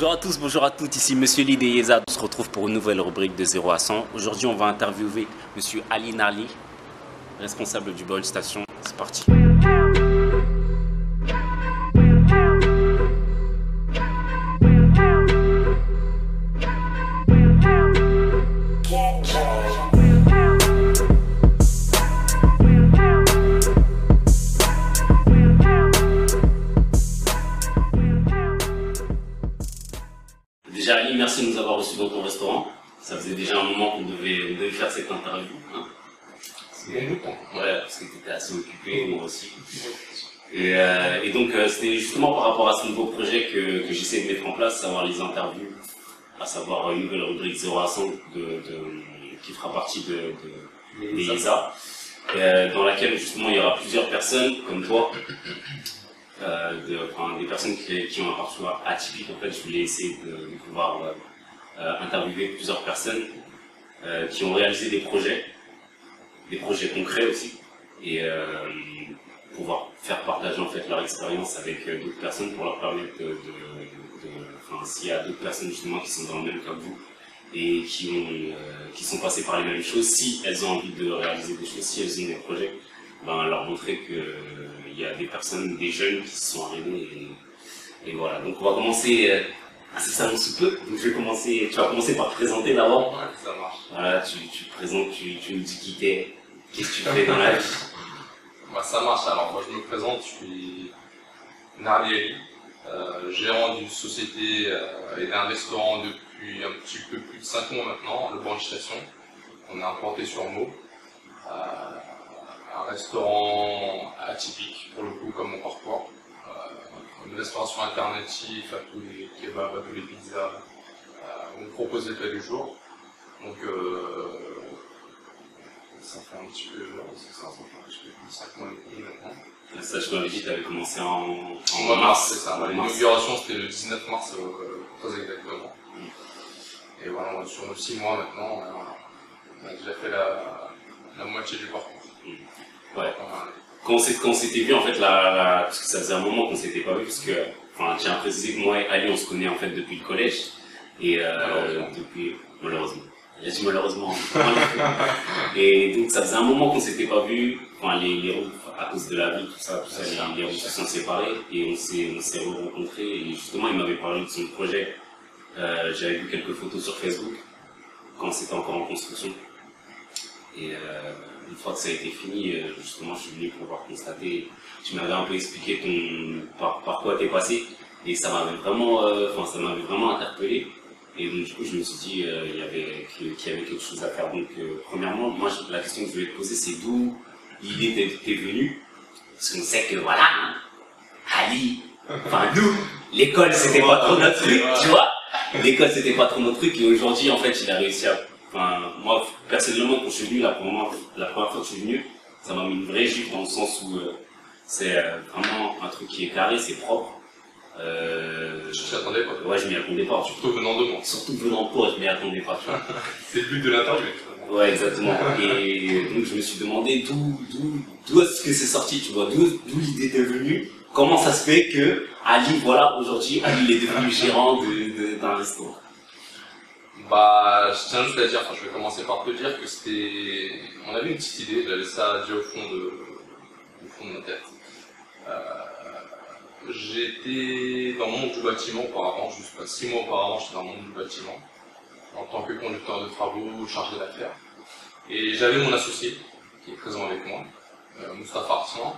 Bonjour à tous, bonjour à toutes, ici Monsieur Lid et Yeza. On se retrouve pour une nouvelle rubrique de 0 à 100. Aujourd'hui, on va interviewer Monsieur Ali Narli, responsable du Ball Station. C'est parti. Déjà Ali, merci de nous avoir reçus dans ton restaurant. Ça faisait déjà un moment qu'on devait faire cette interview. Hein. Ouais, parce que tu étais assez occupé, moi aussi. Et donc c'était justement par rapport à ce nouveau projet que j'essaie de mettre en place, savoir les interviews, à savoir une nouvelle rubrique 0 à 100 qui fera partie des Yeza, dans laquelle justement il y aura plusieurs personnes comme toi. Des personnes qui ont un parcours atypique. En fait, je voulais essayer de pouvoir interviewer plusieurs personnes qui ont réalisé des projets concrets aussi, et pouvoir faire partager en fait leur expérience avec d'autres personnes pour leur permettre s'il y a d'autres personnes justement qui sont dans le même cas que vous et qui sont passées par les mêmes choses, si elles ont envie de réaliser des choses, si elles ont des projets, leur montrer qu'il y a des personnes, des jeunes qui se sont arrivés, et voilà. Donc on va commencer incessamment sous peu. Donc tu vas commencer par te présenter d'abord. Ouais, ça marche. Voilà, tu te présentes, tu nous dis qui t'es, qu'est-ce que tu fais dans la vie. Ça marche, alors moi je me présente, je suis Narli Ali, gérant d'une société et d'un restaurant depuis un petit peu plus de 5 mois maintenant, le Ball Station. On est implanté sur Meaux. Un restaurant atypique pour le coup comme mon parcours, une restauration alternative à tous les kebabs, à tous les pizzas, on me propose des plats du jour, donc ça fait un petit peu, ça fait un petit peu plus de 5 mois et demi maintenant. Ça, je m'avais dit, tu avais commencé en mois de mars, c'est ça, mars. L'inauguration c'était le 19 mars très exactement. Et voilà, sur nos 6 mois maintenant, on a déjà fait la moitié du parcours. Ouais. Quand on s'était vu en fait parce que ça faisait un moment qu'on s'était pas vu, parce que je tiens à préciser que moi et Ali on se connaît en fait depuis le collège, et malheureusement. J'ai dit malheureusement. Et donc ça faisait un moment qu'on s'était pas vu, les routes à cause de la vie, tout ça, les routes se sont séparées et on s'est rencontrés, et justement il m'avait parlé de son projet. J'avais vu quelques photos sur Facebook quand c'était encore en construction, et une fois que ça a été fini, justement, je suis venu pour pouvoir constater. Tu m'avais un peu expliqué par quoi t'es passé, et ça m'avait vraiment, interpellé. Et donc, du coup, je me suis dit qu'il y avait quelque chose à faire. Donc, premièrement, moi, la question que je voulais te poser, c'est d'où l'idée t'est venue. Parce qu'on sait que, voilà, Ali, nous, l'école, c'était pas trop notre truc, tu vois. L'école, c'était pas trop notre truc, et aujourd'hui, en fait, il a réussi à. Moi, personnellement, quand je suis venu, la première fois que je suis venu, ça m'a mis une vraie gifle dans le sens où c'est vraiment un truc qui est carré, c'est propre. Je m'y attendais pas. Ouais, je m'y attendais pas. Surtout venant de moi. Surtout venant de toi, je m'y attendais pas. C'est le but de l'interview. Ouais, exactement. Et donc, je me suis demandé d'où est-ce que c'est sorti, tu vois, d'où l'idée est venue. Comment ça se fait que Ali, voilà, aujourd'hui, Ali il est devenu gérant d'un restaurant. Je tiens juste à dire, je vais commencer par te dire que on avait une petite idée, j'avais ça dit au fond de ma tête. J'étais dans le monde du bâtiment auparavant, jusqu'à 6 mois auparavant, j'étais dans le monde du bâtiment, en tant que conducteur de travaux, chargé d'affaires. Et j'avais mon associé, qui est présent avec moi, Moustapha Arslan.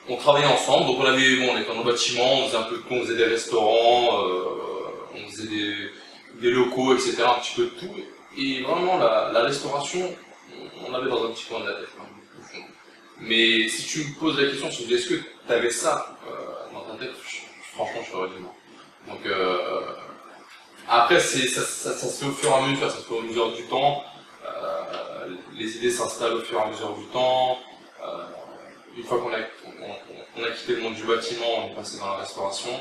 On travaillait ensemble, donc on était dans le bâtiment, on faisait un peu de tout, on faisait des restaurants, on faisait des locaux, etc., un petit peu de tout. Et vraiment, la restauration, on l'avait dans un petit coin de la tête, au fond. Mais si tu me poses la question, tu me dis, est-ce que tu avais ça dans ta tête, franchement, je t'aurais dit non. Donc, après, ça se fait au fur et à mesure, ça se fait au mesure du temps. Les idées s'installent au fur et à mesure du temps. Une fois qu'on a quitté le monde du bâtiment, on est passé dans la restauration.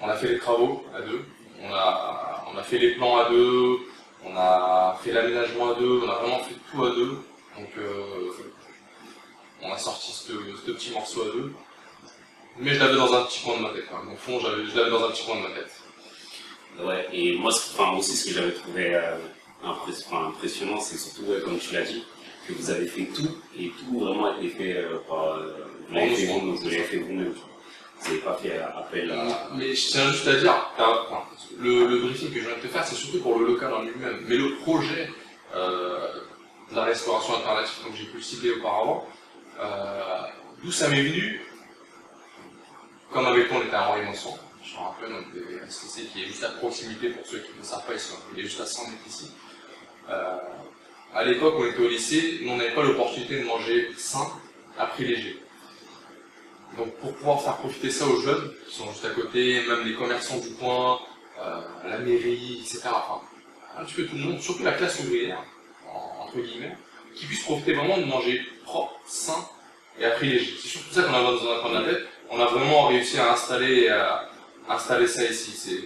On a fait les travaux à deux. On a fait les plans à deux, on a fait l'aménagement à deux, on a vraiment fait tout à deux. Donc on a sorti ce petit morceau à deux. Mais je l'avais dans un petit coin de ma tête, hein. Au fond, je l'avais dans un petit coin de ma tête. Ouais, et moi, enfin, aussi, ce que j'avais trouvé impressionnant, c'est surtout, comme tu l'as dit, que vous avez fait tout, et tout vraiment a été fait par. Vous l'avez fait vous-même. Vous n'avez pas fait appel à. Mais je tiens juste à dire, le briefing que je viens de te faire, c'est surtout pour le local en lui-même. Mais le projet de la restauration alternative, comme j'ai pu le citer auparavant, d'où ça m'est venu, comme avec toi, on était à Henri-Monson. Je me rappelle, donc des STC qui est juste à proximité pour ceux qui ne savent pas, il est juste à 100 mètres ici. À l'époque, on était au lycée, nous on n'avait pas l'opportunité de manger sain à prix léger. Donc pour pouvoir faire profiter ça aux jeunes qui sont juste à côté, même les commerçants du coin, la mairie, etc. Enfin, un petit peu tout le monde, surtout la classe ouvrière, entre guillemets, qui puisse profiter vraiment de manger propre, sain et à prix léger. C'est surtout ça qu'on a dans un coin de la tête. On a vraiment réussi à installer ça ici. C'est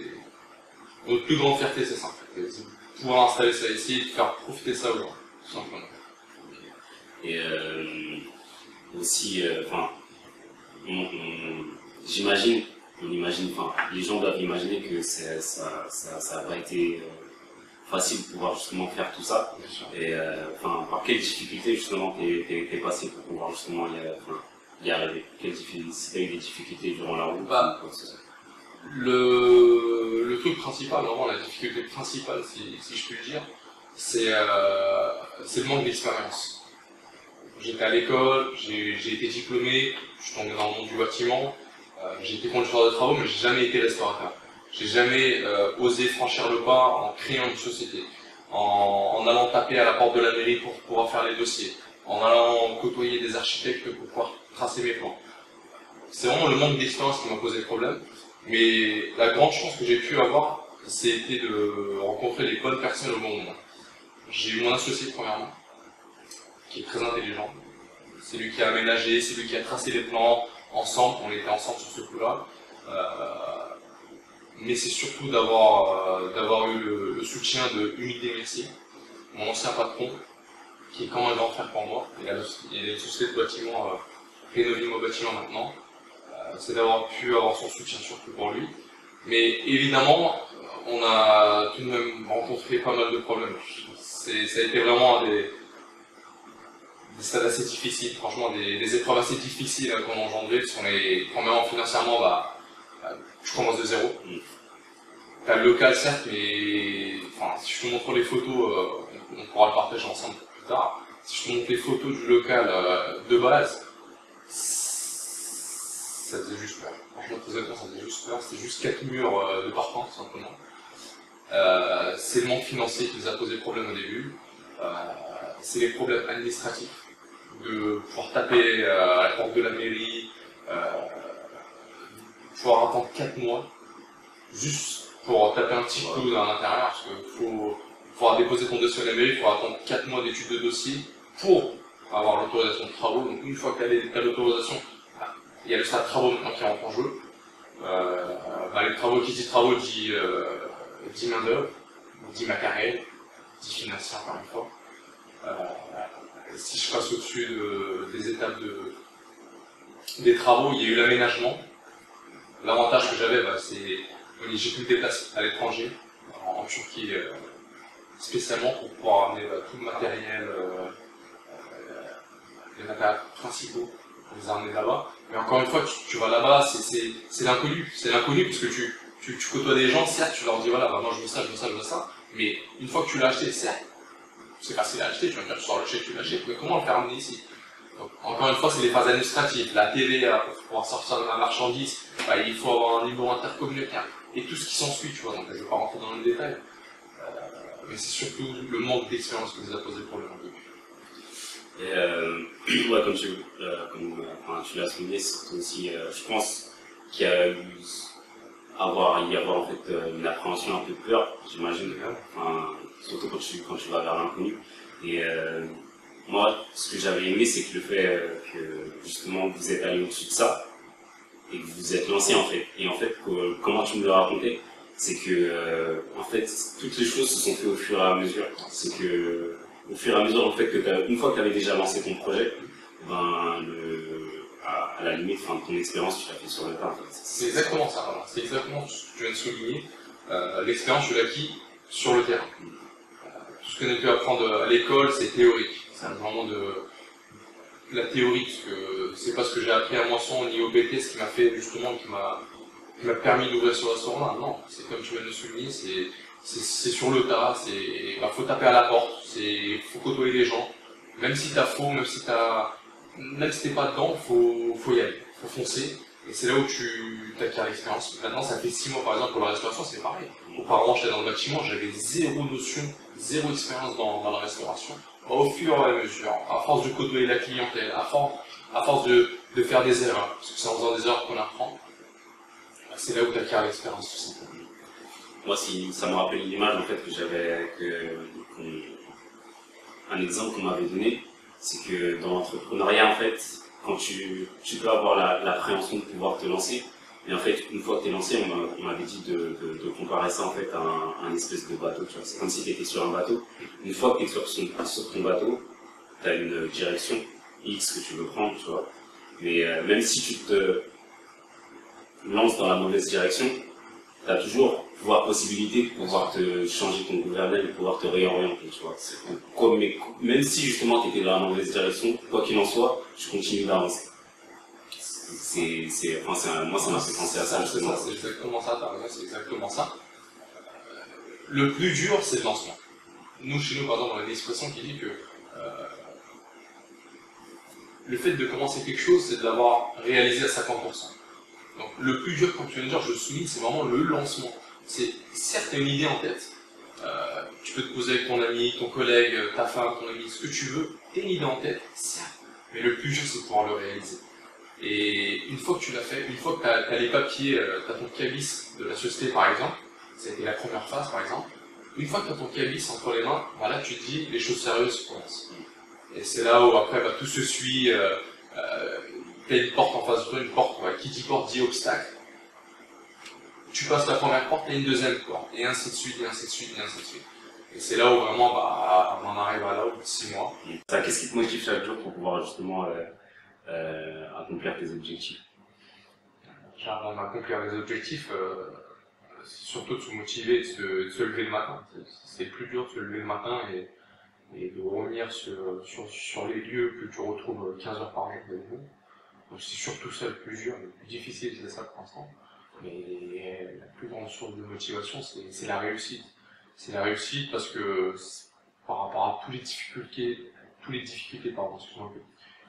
notre plus grande fierté, c'est ça en fait. C'est de pouvoir installer ça ici et de faire profiter ça aux gens, tout simplement. Et aussi, enfin, j'imagine, enfin, les gens doivent imaginer que ça n'a pas été facile de pouvoir justement faire tout ça. Et enfin, par quelles difficultés justement t'es passé pour pouvoir justement y arriver? Si t'as eu des difficultés durant la route? Le truc principal, vraiment la difficulté principale, si je puis le dire, c'est le manque d'expérience. J'étais à l'école, j'ai été diplômé, je suis tombé dans le monde du bâtiment, j'ai été conducteur de travaux, mais j'ai jamais été restaurateur. J'ai jamais osé franchir le pas en créant une société, en allant taper à la porte de la mairie pour pouvoir faire les dossiers, en allant côtoyer des architectes pour pouvoir tracer mes plans. C'est vraiment le manque d'expérience qui m'a posé le problème, mais la grande chance que j'ai pu avoir, c'était de rencontrer les bonnes personnes au bon moment. J'ai eu mon associé premièrement, qui est très intelligent. C'est lui qui a aménagé, c'est lui qui a tracé les plans, ensemble, on était ensemble sur ce coup-là. Mais c'est surtout d'avoir eu le soutien de Humidé Merci, mon ancien patron, qui est quand même un grand frère pour moi. Il a une société de bâtiment, Rénovimo Bâtiment maintenant. C'est d'avoir pu avoir son soutien surtout pour lui. Mais évidemment, on a tout de même rencontré pas mal de problèmes. Ça a été vraiment des stades assez difficiles, franchement, des épreuves assez difficiles qu'on a engendrées, parce qu'on est, premièrement, financièrement, tu commences de zéro. T'as le local, certes, mais enfin, si je te montre les photos, on pourra le partager ensemble plus tard. Si je te montre les photos du local de base, ça faisait juste peur. Franchement, très honnêtement, ça faisait juste peur. C'était juste 4 murs de partant, tout simplement. C'est le manque financier qui nous a posé problème au début. C'est les problèmes administratifs, de pouvoir taper à la porte de la mairie, pouvoir attendre 4 mois, juste pour taper un petit coup à l'intérieur, parce qu'il faut pouvoir déposer ton dossier à la mairie, il faut attendre 4 mois d'études de dossier pour avoir l'autorisation de travaux. Donc une fois que tu as l'autorisation, il y a le stade de travaux maintenant qui rentre en jeu. Les travaux, qui dit travaux, dit main d'œuvre, dit matériel, dit financier encore une fois. Si je passe au-dessus des étapes des travaux, il y a eu l'aménagement. L'avantage que j'avais, c'est que j'ai pu me déplacer à l'étranger, en Turquie, spécialement pour pouvoir amener tout le matériel, les matériels principaux, pour les amener là-bas. Mais encore une fois, tu vas là-bas, c'est l'inconnu. C'est l'inconnu parce que tu côtoies des gens, certes, tu leur dis voilà, moi je veux ça, je veux ça, je veux ça. Mais une fois que tu l'as acheté, certes, c'est facile à acheter, tu vas me dire, tu sors le chèque, tu l'achètes, mais comment le faire amener ici? Donc, encore une fois, c'est les phases administratives, la TVA, pour pouvoir sortir de la marchandise, il faut avoir un niveau intercommunautaire, et tout ce qui s'ensuit, tu vois, donc je ne vais pas rentrer dans le détail. Mais c'est surtout le manque d'expérience qui nous a posé problème au début. Et ouais, comme tu l'as souligné, c'est surtout aussi, je pense qu'il y a eu en fait une appréhension, un peu de peur, j'imagine, surtout quand tu vas vers l'inconnu. Et moi, ce que j'avais aimé, c'est que le fait que justement vous êtes allé au-dessus de ça et que vous vous êtes lancé en fait. Et en fait, comment tu me l'as raconté, c'est que en fait toutes les choses se sont faites au fur et à mesure. C'est que au fur et à mesure, en fait, une fois que tu avais déjà lancé ton projet, à la limite, enfin, ton expérience, tu l'as fait sur le tas. En fait. C'est exactement ça, voilà. C'est exactement ce que tu viens de souligner. L'expérience, tu l'as acquis sur le terrain. Tout ce qu'on a pu apprendre à l'école, c'est théorique. C'est vraiment de la théorie, parce que c'est pas ce que j'ai appris à Moisson ni au BT, ce qui m'a fait justement, qui m'a permis d'ouvrir ce restaurant-là. Non, c'est comme tu viens de le souligner, c'est sur le tas, faut taper à la porte, faut côtoyer les gens. Même si t'as faux, même si t'es pas dedans, faut y aller, faut foncer. Et c'est là où tu acquiers l'expérience. Maintenant, ça fait 6 mois par exemple pour la restauration, c'est pareil. Auparavant, j'étais dans le bâtiment, j'avais zéro notion, zéro expérience dans la restauration. Au fur et à mesure, à force de côtoyer la clientèle, à force de faire des erreurs, parce que c'est en faisant des erreurs qu'on apprend, c'est là où tu acquiers l'expérience tout simplement. Moi, ça me rappelle une image en fait que j'avais, un exemple qu'on m'avait donné, c'est que dans l'entrepreneuriat en fait, quand tu peux avoir l'appréhension de pouvoir te lancer, et en fait, une fois que tu es lancé, on m'avait dit de comparer ça en fait à un espèce de bateau, tu vois. C'est comme si tu étais sur un bateau. Une fois que tu es sur ton bateau, tu as une direction X que tu veux prendre, tu vois. Mais même si tu te lances dans la mauvaise direction, tu as toujours possibilité de pouvoir te changer ton gouvernail, de pouvoir te réorienter, tu vois. Même si justement tu étais dans la mauvaise direction, quoi qu'il en soit, tu continues d'avancer. Moi, ça m'a fait penser à ça, justement. C'est exactement ça, t'as raison, c'est exactement ça. Le plus dur, c'est le lancement. Nous, chez nous, par exemple, on a une expression qui dit que le fait de commencer quelque chose, c'est de l'avoir réalisé à 50%. Donc, le plus dur, comme tu viens de dire, je le souligne, c'est vraiment le lancement. C'est, certes, tu as une idée en tête. Tu peux te poser avec ton ami, ton collègue, ta femme, ton ami, ce que tu veux. Tu as une idée en tête, certes. Mais le plus dur, c'est de pouvoir le réaliser. Et une fois que tu l'as fait, une fois que tu as les papiers, tu as ton cabis de la société par exemple, ça a été la première phase par exemple, une fois que tu as ton cabis entre les mains, là tu te dis les choses sérieuses commencent. Et c'est là où après tout se suit, tu as une porte en face de toi, une porte, qui dit porte dit obstacle. Tu passes la première porte et une deuxième porte, et ainsi de suite, et ainsi de suite, et ainsi de suite. Et c'est là où vraiment on en arrive à là au bout de 6 mois. Qu'est-ce qui te motive chaque jour pour pouvoir justement accomplir tes objectifs? Avant d'accomplir les objectifs, c'est surtout de se motiver, de se lever le matin. C'est plus dur de se lever le matin et de revenir sur les lieux que tu retrouves 15 heures par jour avec vous. Donc c'est surtout ça le plus dur, le plus difficile, c'est ça pour l'instant. Mais la plus grande source de motivation, c'est la réussite. C'est la réussite parce que par rapport à toutes les difficultés,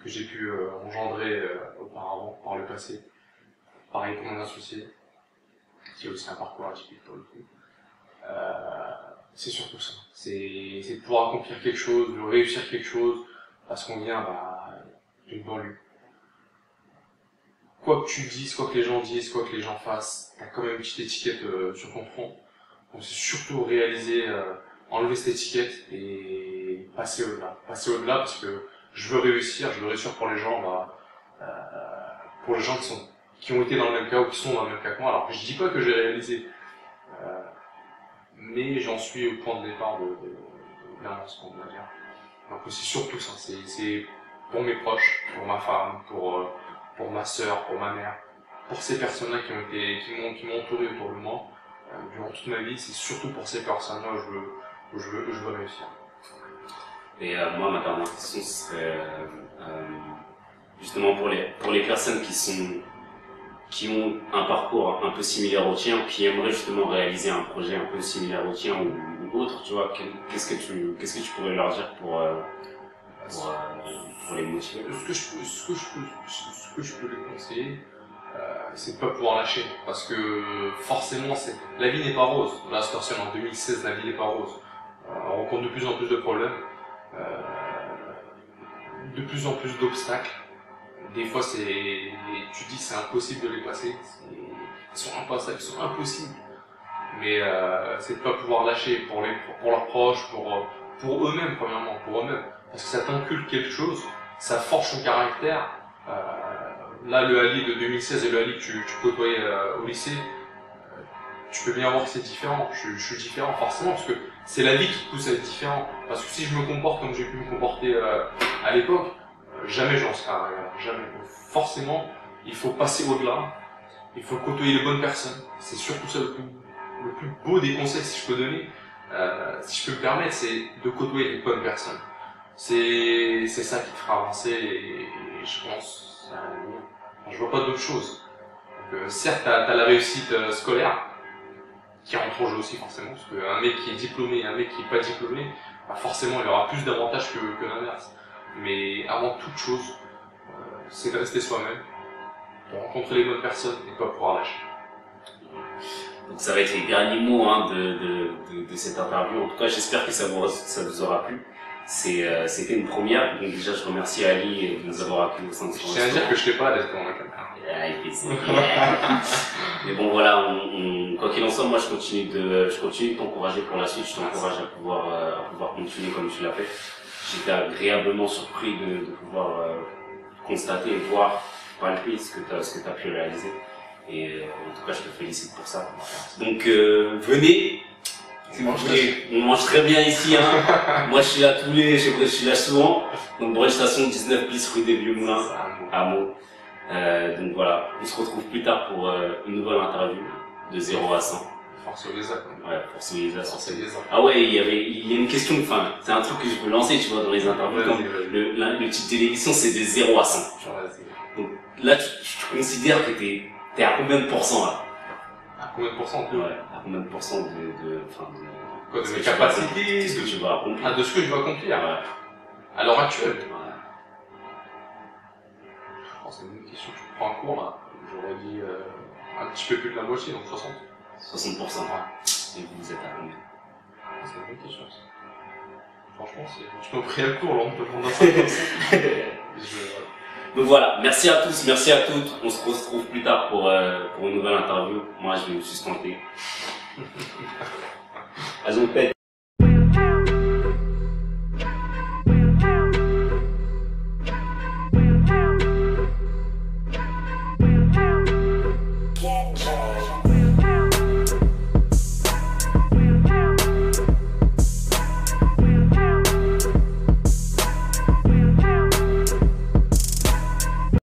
que j'ai pu engendrer auparavant, par le passé. Pareil pour mon associé, qui a aussi un parcours atypique pour le coup. C'est surtout ça. C'est de pouvoir accomplir quelque chose, de réussir quelque chose, parce qu'on vient d'une banlieue. Quoi que tu dises, quoi que les gens disent, quoi que les gens fassent, t'as quand même une petite étiquette sur ton front. Donc c'est surtout réaliser, enlever cette étiquette et passer au-delà. Passer au-delà parce que je veux réussir pour les gens, qui ont été dans le même cas ou qui sont dans le même cas que moi. Alors je dis pas que j'ai réalisé, mais j'en suis au point de départ d'un lancement, on va dire. Donc c'est surtout ça, c'est pour mes proches, pour ma femme, pour ma sœur, pour ma mère, pour ces personnes-là qui m'ont entouré autour de moi durant toute ma vie. C'est surtout pour ces personnes-là où je veux réussir. Et moi, ma dernière question serait justement pour les personnes qui ont un parcours un peu similaire au tien, qui aimeraient justement réaliser un projet un peu similaire au tien ou autre, tu vois, qu'est-ce que tu pourrais leur dire pour les motiver? Ce que je peux les conseiller, c'est de pas pouvoir lâcher, parce que forcément la vie n'est pas rose. Là, en 2016, la vie n'est pas rose. On rencontre de plus en plus de problèmes, de plus en plus d'obstacles. Des fois, tu dis c'est impossible de les passer. Ils sont impassables, ils sont impossibles. Mais c'est de pas pouvoir lâcher pour leurs proches, pour eux-mêmes premièrement, pour eux-mêmes, parce que ça t'inculque quelque chose, ça forge ton caractère. Là, le Ali de 2016 et le Ali que tu côtoyais au lycée, tu peux bien voir que c'est différent. Je suis différent forcément, parce que c'est la vie qui te pousse à être différent. Parce que si je me comporte comme j'ai pu me comporter à l'époque, jamais j'en serai arrivé là, jamais. Donc, forcément, il faut passer au-delà, il faut côtoyer les bonnes personnes. C'est surtout ça le plus beau des conseils, si je peux donner, si je peux me permettre, c'est de côtoyer les bonnes personnes. C'est ça qui te fera avancer et je pense, je vois pas d'autre chose. Donc, certes, t'as la réussite scolaire, qui rentre en jeu aussi forcément, parce qu'un mec qui est diplômé et un mec qui est pas diplômé, bah forcément il aura plus d'avantages que l'inverse. Mais avant toute chose, c'est de rester soi-même, de rencontrer les bonnes personnes et de pas pouvoir lâcher. Donc ça va être les derniers mots hein, de cette interview. En tout cas, j'espère que ça vous aura plu. C'était une première. Donc déjà, je remercie Ali de nous avoir accueillis au sein de son restaurant. Je tiens à dire que je t'ai pas à l'aise devant la caméra. Mais bon voilà, quoi qu'il en soit, moi je continue de t'encourager pour la suite. Je t'encourage à pouvoir continuer comme tu l'as fait. J'étais agréablement surpris de pouvoir constater et voir, palper ce que tu as pu réaliser. Et en tout cas, je te félicite pour ça. Donc venez, on mange très bien ici. Hein. Moi, je suis là je suis là souvent. Donc Brunch Station 19 bis rue des Vieux Moulins, à Meaux. Donc voilà, on se retrouve plus tard pour une nouvelle interview de 0 à 100. Force Oliesa. Ouais, Force Oliesa. Ah ouais, il y a une question, enfin, c'est un truc que je peux lancer, tu vois, dans les interviews. Comme le titre de l'émission, c'est de 0 à 100. Donc là, tu considères que t'es à combien de pourcents là? À combien de pourcents? Ouais, à combien de pourcents de mes capacités? De ce que tu vas accomplir. Ah, de ce que je vais accomplir? Ouais. À l'heure actuelle? Ouais. C'est une question, tu prends un cours là, j'aurais dit un petit peu plus de la moitié, donc 60. 60%. Ouais. Et vous êtes à combien? C'est une bonne question ça. Franchement, je peux pris un cours là, on peut prendre un 50%. Donc voilà, merci à tous, merci à toutes. On se retrouve plus tard pour une nouvelle interview. Moi, je vais me sustenter. Elles ont pète. Get